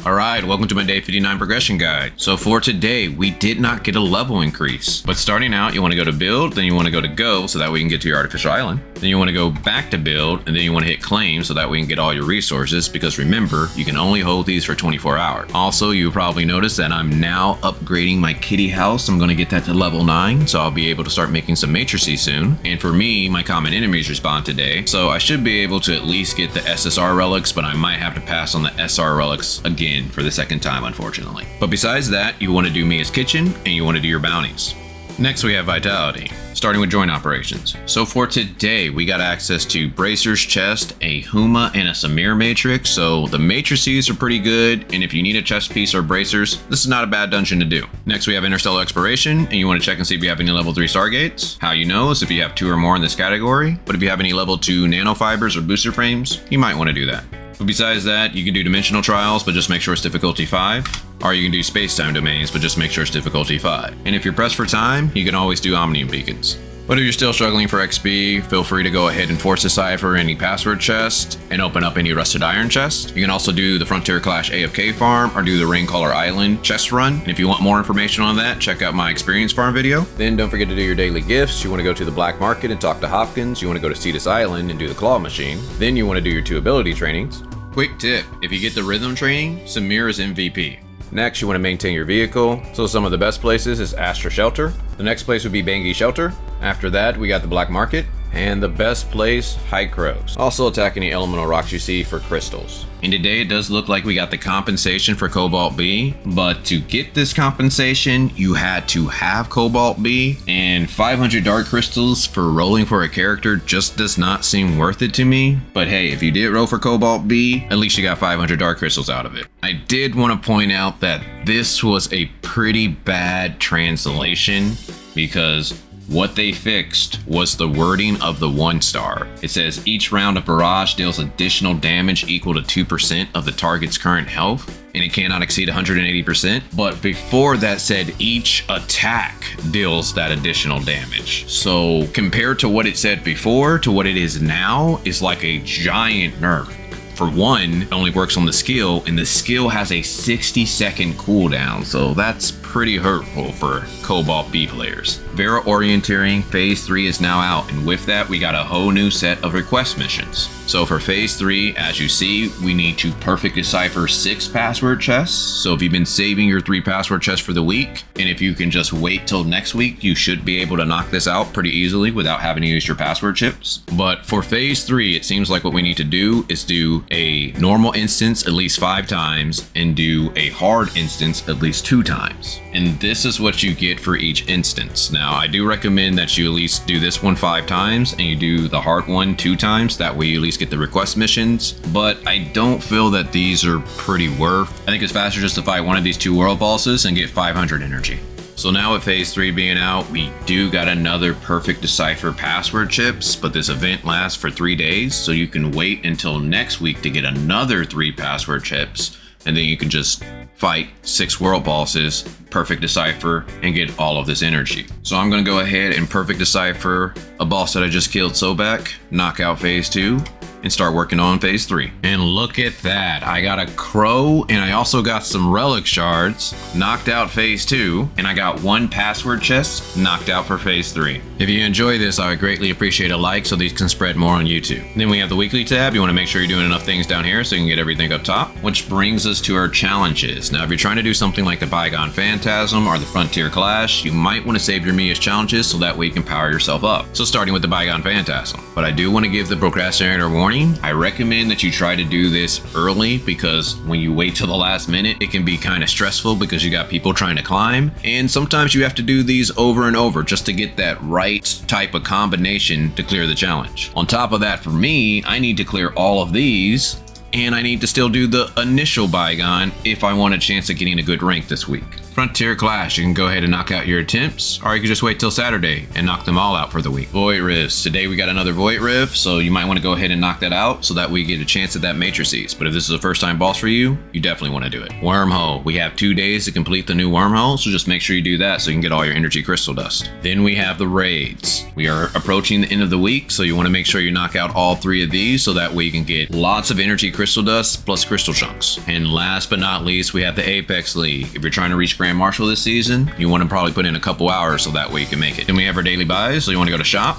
Alright, welcome to my day 59 progression guide. So for today, we did not get a level increase. But starting out, you want to go to build, then you want to go to go, so that way you can get to your artificial island. Then you want to go back to build, and then you want to hit claim, so that way you can get all your resources, because remember, you can only hold these for 24 hours. Also, you probably noticed that I'm now upgrading my kitty house. I'm going to get that to level 9, so I'll be able to start making some matrices soon. And for me, my common enemies respawn today, so I should be able to at least get the SSR relics, but I might have to pass on the SR relics again for the second time, unfortunately. But besides that, you want to do Mia's kitchen and you want to do your bounties. Next, we have vitality, starting with joint operations. So for today, we got access to Bracer's chest, a Huma, and a Samir matrix. So the matrices are pretty good, and if you need a chest piece or bracers, this is not a bad dungeon to do. Next, we have interstellar exploration, and you want to check and see if you have any level 3 stargates. How you know is if you have 2 or more in this category, but if you have any level 2 nanofibers or booster frames, you might want to do that. But besides that, you can do dimensional trials, but just make sure it's difficulty 5. Or you can do space-time domains, but just make sure it's difficulty 5. And if you're pressed for time, you can always do Omnium beacons. But if you're still struggling for XP, feel free to go ahead and force decipher any password chest and open up any rusted iron chest. You can also do the Frontier Clash AFK farm or do the Raincaller Island chest run. And if you want more information on that, check out my experience farm video. Then don't forget to do your daily gifts. You want to go to the black market and talk to Hopkins. You want to go to Cetus Island and do the claw machine. Then you want to do your 2 ability trainings. Quick tip, if you get the rhythm training, Samir is MVP. Next, you want to maintain your vehicle. So some of the best places is Astra Shelter. The next place would be Bangi Shelter. After that, we got the Black Market. And the best place, High Crows. Also attack any elemental rocks you see for crystals. And today it does look like we got the compensation for Cobalt B, but to get this compensation, you had to have Cobalt B, and 500 dark crystals for rolling for a character just does not seem worth it to me. But hey, if you did roll for Cobalt B, at least you got 500 dark crystals out of it. I did want to point out that this was a pretty bad translation, because what they fixed was the wording of the 1-star. It says each round of barrage deals additional damage equal to 2% of the target's current health, and it cannot exceed 180%. But before that said each attack deals that additional damage. So compared to what it said before to what it is now is like a giant nerf. For one, it only works on the skill, and the skill has a 60-second cooldown, so that's pretty hurtful for Cobalt B players. Vera Orienteering Phase 3 is now out, and with that, we got a whole new set of request missions. So for Phase 3, as you see, we need to perfect decipher 6 password chests. So if you've been saving your 3 password chests for the week, and if you can just wait till next week, you should be able to knock this out pretty easily without having to use your password chips. But for Phase 3, it seems like what we need to do is do a normal instance at least 5 times and do a hard instance at least 2 times. And this is what you get for each instance. Now, I do recommend that you at least do this one 5 times and you do the hard one 2 times. That way you at least get the request missions. But I don't feel that these are pretty worth. I think it's faster just to fight one of these 2 world bosses and get 500 energy. So now with Phase 3 being out, we do got another perfect decipher password chips, but this event lasts for 3 days, so you can wait until next week to get another 3 password chips, and then you can just fight 6 world bosses, perfect decipher, and get all of this energy. So I'm going to go ahead and perfect decipher a boss that I just killed Sobek, knock out Phase 2, and start working on Phase 3. And look at that, I got a crow, and I also got some relic shards, knocked out Phase 2, and I got 1 password chest, knocked out for Phase 3. If you enjoy this, I would greatly appreciate a like so these can spread more on YouTube. Then we have the weekly tab. You want to make sure you're doing enough things down here so you can get everything up top, which brings us to our challenges. Now, if you're trying to do something like the Bygone Phantasm or the Frontier Clash, you might want to save your Mia's challenges so that way you can power yourself up. So starting with the Bygone Phantasm. But I do want to give the procrastinator warning. I recommend that you try to do this early, because when you wait till the last minute, it can be kind of stressful because you got people trying to climb, and sometimes you have to do these over and over just to get that right type of combination to clear the challenge. On top of that, for me, I need to clear all of these, and I need to still do the initial Bygone if I want a chance at getting a good rank this week. Frontier Clash, you can go ahead and knock out your attempts, or you can just wait till Saturday and knock them all out for the week. Void Rifts. Today we got another Void Rift, so you might want to go ahead and knock that out so that we get a chance at that Matrices. But if this is a first time boss for you, you definitely want to do it. Wormhole. We have 2 days to complete the new Wormhole, so just make sure you do that so you can get all your energy crystal dust. Then we have the raids. We are approaching the end of the week, so you want to make sure you knock out all 3 of these so that way you can get lots of energy crystal dust plus crystal chunks. And last but not least, we have the Apex League. If you're trying to reach Grand Marshal this season, you want to probably put in a couple hours so that way you can make it. Then we have our daily buys, so you want to go to shop,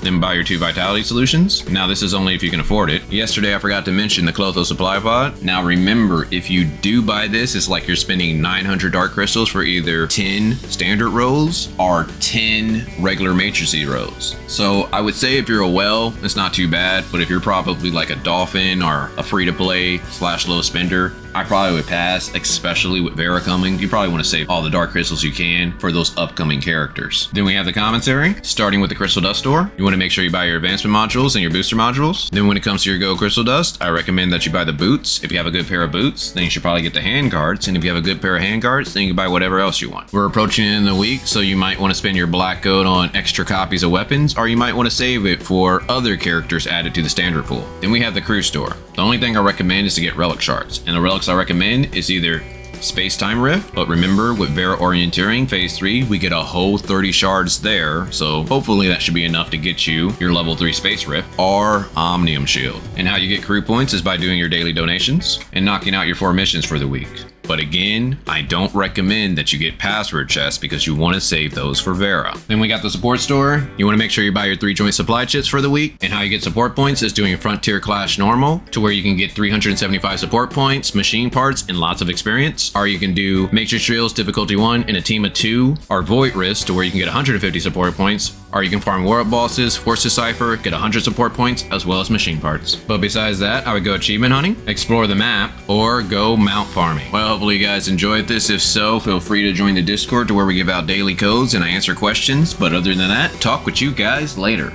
then buy your 2 vitality solutions. Now this is only if you can afford it. Yesterday I forgot to mention the Clotho supply pod. Now remember, if you do buy this, it's like you're spending 900 dark crystals for either 10 standard rolls or 10 regular matrices rolls. So I would say if you're a whale, it's not too bad, but if you're probably like a dolphin or a free-to-play / low spender, I probably would pass, especially with Vera coming. You probably want to save all the dark crystals you can for those upcoming characters. Then we have the Commissary, starting with the Crystal Dust store. You want to make sure you buy your advancement modules and your booster modules. Then when it comes to your Go Crystal Dust, I recommend that you buy the boots. If you have a good pair of boots, then you should probably get the hand guards. And if you have a good pair of hand guards, then you can buy whatever else you want. We're approaching the end of the week, so you might want to spend your black gold on extra copies of weapons, or you might want to save it for other characters added to the standard pool. Then we have the crew store. The only thing I recommend is to get relic shards, and the relics I recommend is either Space-Time Rift, but remember with Vera Orienteering Phase 3, we get a whole 30 shards there, so hopefully that should be enough to get you your level 3 Space Rift or Omnium Shield. And how you get crew points is by doing your daily donations and knocking out your 4 missions for the week. But again, I don't recommend that you get password chests because you want to save those for Vera. Then we got the support store. You want to make sure you buy your 3 joint supply chips for the week. And how you get support points is doing a Frontier Clash normal, to where you can get 375 support points, machine parts, and lots of experience. Or you can do Matrix Drills difficulty 1 in a team of 2, or Void Rifts, to where you can get 150 support points. Or you can farm World Bosses, Force Decipher, get 100 support points, as well as machine parts. But besides that, I would go achievement hunting, explore the map, or go mount farming. Well, hopefully you guys enjoyed this. If so, feel free to join the Discord to where we give out daily codes and I answer questions. But other than that, talk with you guys later.